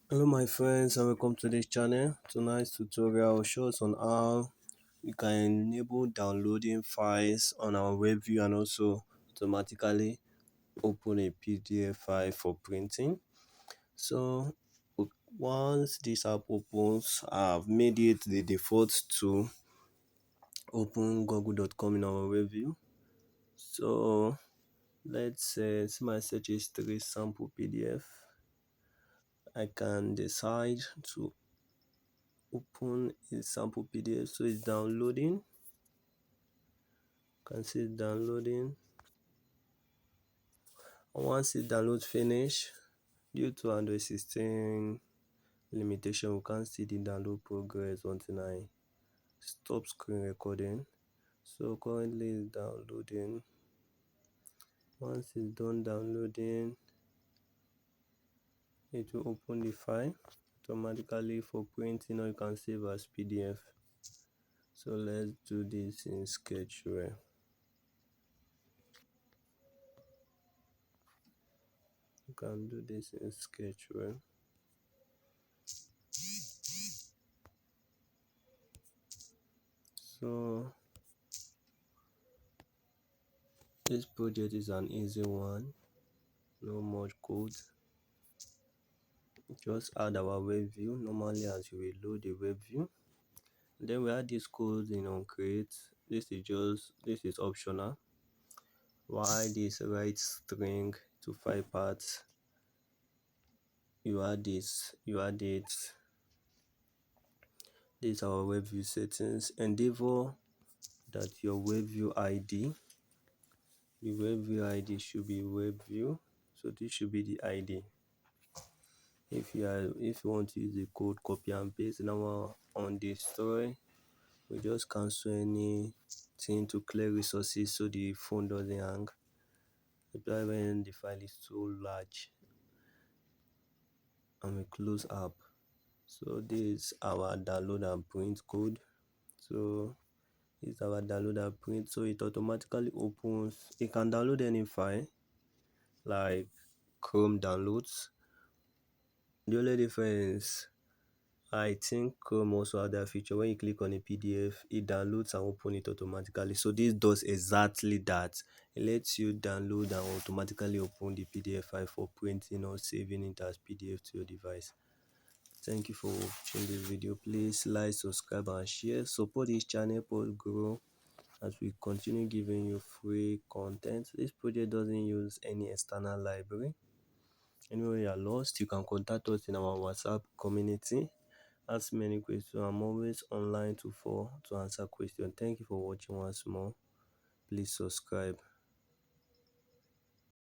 Hello my friends and welcome to this channel. Tonight's tutorial shows on how you can enable downloading files on our web view and also automatically open a PDF file for printing. So once this app opens, I've made it the default to open google.com in our web view. So let's say my search history sample PDF. I can decide to open a sample PDF, so it's downloading. You can see it downloading, and once it downloads finish, due to Android 16 limitation, we can't see the download progress until I stop screen recording. So currently it's downloading. Once it's done downloading, it will open the file automatically for printing, or you can save as PDF. So let's do this in Sketchware. You can do this in Sketchware. So this project is an easy one, no much code. Just add our web view normally as you will load the web view. Then we add this code in on create. This is optional. Why this write string to 5 parts? You add it. This is our web view settings. Endeavor that your web view ID, the web view ID should be web view. So this should be the ID. If you want to use the code, copy and paste. Now on destroy, we just cancel anything to clear resources so the phone doesn't hang, especially when the file is too large. And we close app. So this is our download and print code. So this is our download and print. So it automatically opens. It can download any file like Chrome downloads. The only difference, I think Chrome also had that feature. When you click on a PDF, it downloads and open it automatically. So this does exactly that. It lets you download and automatically open the PDF file for printing or saving it as PDF to your device. Thank you for watching this video. Please like, subscribe and share. Support this channel for grow as we continue giving you free content. This project doesn't use any external library. Anyway, you are lost, you can contact us in our WhatsApp community. Ask many questions. I'm always online to answer questions. Thank you for watching once more. Please subscribe.